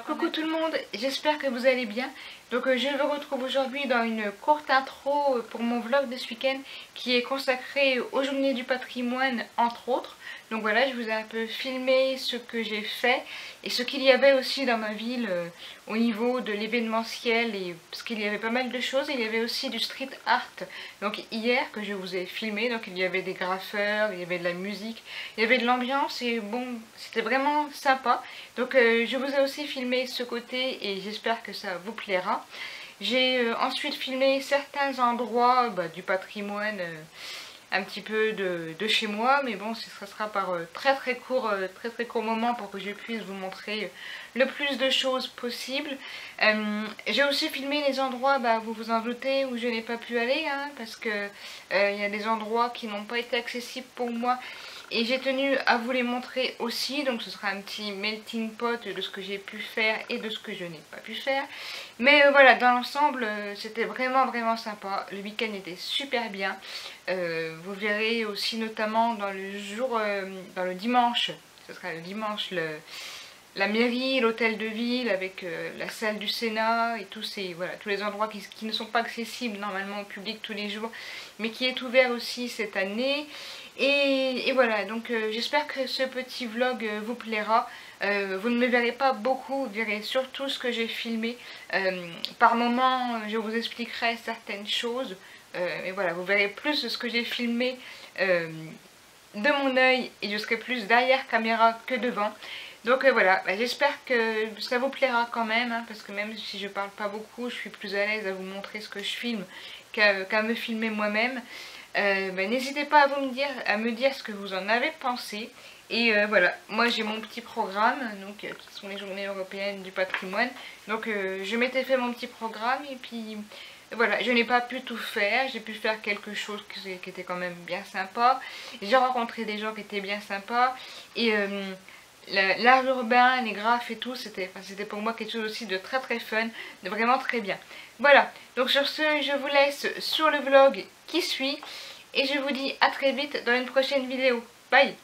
Coucou tout le monde, j'espère que vous allez bien. Donc je vous retrouve aujourd'hui dans une courte intro pour mon vlog de ce week-end qui est consacré aux Journées du patrimoine entre autres. Donc voilà, je vous ai un peu filmé ce que j'ai fait et ce qu'il y avait aussi dans ma ville au niveau de l'événementiel, et parce qu'il y avait pas mal de choses. Il y avait aussi du street art, donc hier que je vous ai filmé. Donc il y avait des graffeurs, il y avait de la musique, il y avait de l'ambiance et bon, c'était vraiment sympa. Donc je vous ai aussi filmé ce côté et j'espère que ça vous plaira. J'ai ensuite filmé certains endroits du patrimoine un petit peu de chez moi, mais bon, ce sera par très court moment pour que je puisse vous montrer le plus de choses possible. J'ai aussi filmé les endroits, vous vous en doutez, où je n'ai pas pu aller, hein, parce que il y a des endroits qui n'ont pas été accessibles pour moi. Et j'ai tenu à vous les montrer aussi, donc ce sera un petit melting pot de ce que j'ai pu faire et de ce que je n'ai pas pu faire. Mais voilà, dans l'ensemble, c'était vraiment sympa. Le week-end était super bien. Vous verrez aussi notamment dans le dimanche, ce sera le dimanche, la mairie, l'hôtel de ville avec la salle du Sénat et tous les endroits qui ne sont pas accessibles normalement au public tous les jours, mais qui est ouvert aussi cette année. Et voilà, donc j'espère que ce petit vlog vous plaira. Vous ne me verrez pas beaucoup, vous verrez surtout ce que j'ai filmé. Par moment, je vous expliquerai certaines choses. Mais voilà, vous verrez plus ce que j'ai filmé de mon œil, et je serai plus derrière caméra que devant. Donc voilà, j'espère que ça vous plaira quand même, hein, parce que même si je parle pas beaucoup, je suis plus à l'aise à vous montrer ce que je filme qu'à me filmer moi-même. N'hésitez pas à me dire ce que vous en avez pensé. Et voilà, moi j'ai mon petit programme, donc qui sont les Journées européennes du patrimoine. Donc je m'étais fait mon petit programme et puis voilà, je n'ai pas pu tout faire. J'ai pu faire quelque chose qui était quand même bien sympa. J'ai rencontré des gens qui étaient bien sympas. Et l'art urbain, les graphes et tout, c'était pour moi quelque chose aussi de très fun, de vraiment très bien. Voilà, donc sur ce, je vous laisse sur le vlog qui suit et je vous dis à très vite dans une prochaine vidéo. Bye!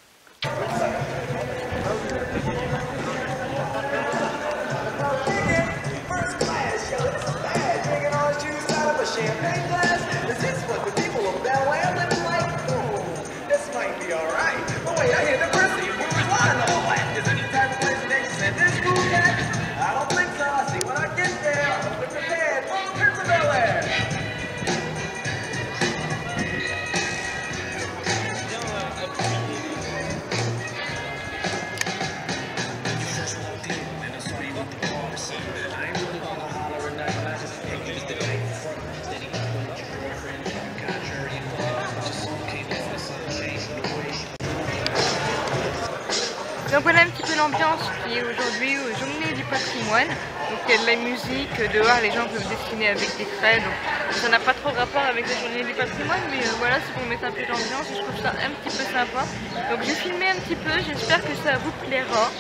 Donc voilà un petit peu l'ambiance qui est aujourd'hui aux Journées du patrimoine. Donc il y a de la musique, dehors les gens peuvent dessiner avec des craies, donc ça n'a pas trop rapport avec les Journées du patrimoine, mais voilà, c'est pour mettre un peu d'ambiance et je trouve ça un petit peu sympa. Donc j'ai filmé un petit peu, j'espère que ça vous plaira.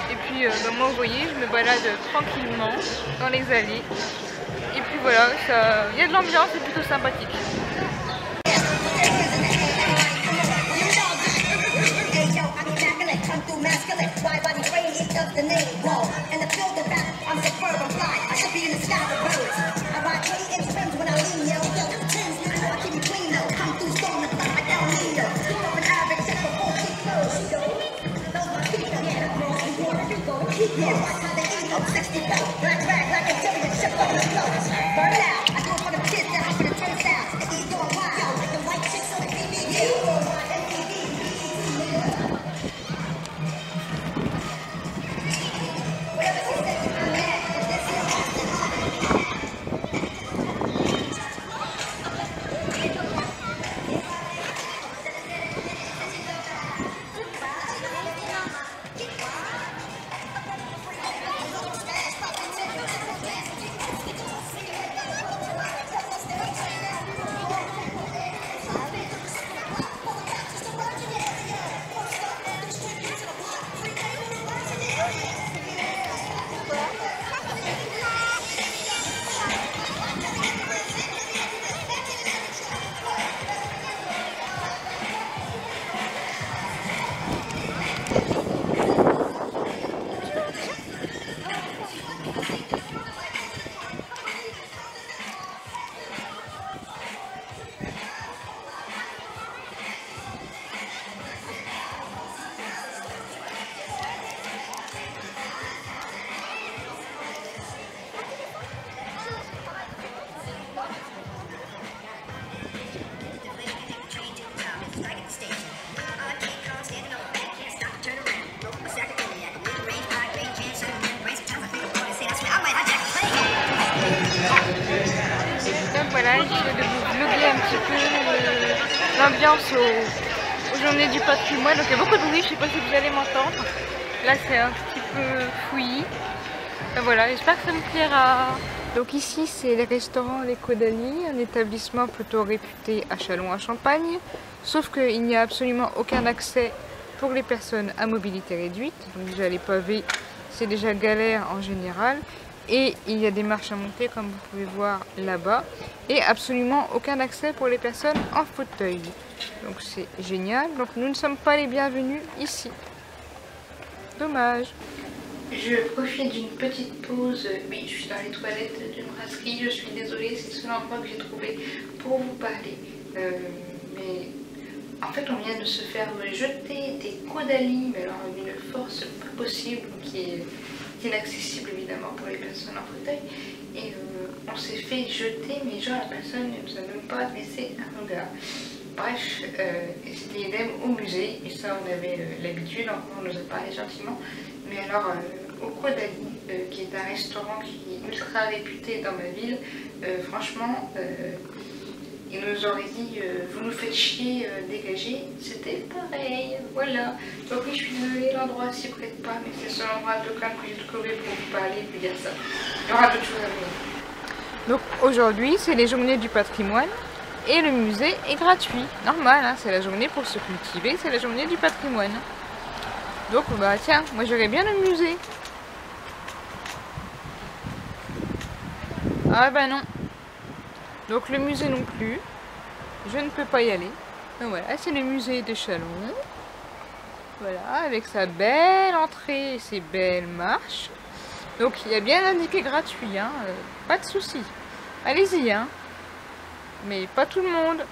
Et puis moi vous voyez, je me balade tranquillement dans les allées. Et puis voilà, il y a de l'ambiance, c'est plutôt sympathique. de vous vlogger un petit peu l'ambiance aux journées du patrimoine. Donc il y a beaucoup de bruit, je sais pas si vous allez m'entendre. Là c'est un petit peu fouillis. Enfin, voilà, j'espère que ça me plaira. Donc ici c'est le restaurant Les Caudalie, un établissement plutôt réputé à Châlons-en-Champagne. Sauf qu'il n'y a absolument aucun accès pour les personnes à mobilité réduite. Donc déjà les pavés, c'est déjà galère en général. Et il y a des marches à monter comme vous pouvez voir là-bas. Et absolument aucun accès pour les personnes en fauteuil. Donc c'est génial. Donc nous ne sommes pas les bienvenus ici. Dommage. Je profite d'une petite pause. Oui, je suis dans les toilettes d'une brasserie. Je suis désolée, c'est le seul endroit que j'ai trouvé pour vous parler. Mais en fait, on vient de se faire jeter des Caudalie, mais alors d'une force pas possible, qui est inaccessible évidemment pour les personnes en fauteuil. Et on s'est fait jeter, mais genre la personne ne nous a même pas laissé un regard. Bref, c'était idem au musée, et ça on avait l'habitude, on nous a parlé gentiment. Mais alors, au Caudalie, qui est un restaurant qui est ultra réputé dans ma ville, franchement, il nous aurait dit vous nous faites chier, dégagez. C'était pareil, voilà. Donc oui, je suis désolée, l'endroit s'y prête pas, mais c'est le seul endroit un peu calme que j'ai trouvé pour vous parler et vous dire ça. Il y aura d'autres choses à venir. Donc aujourd'hui, c'est les journées du patrimoine et le musée est gratuit. Normal, hein, c'est la journée pour se cultiver, c'est la journée du patrimoine. Donc bah tiens, moi j'irais bien au musée. Ah bah non. Donc le musée non plus. Je ne peux pas y aller. Donc voilà, c'est le musée de Châlons. Voilà, avec sa belle entrée et ses belles marches. Donc il y a bien indiqué gratuit, hein, pas de souci. Allez-y, hein. Mais pas tout le monde.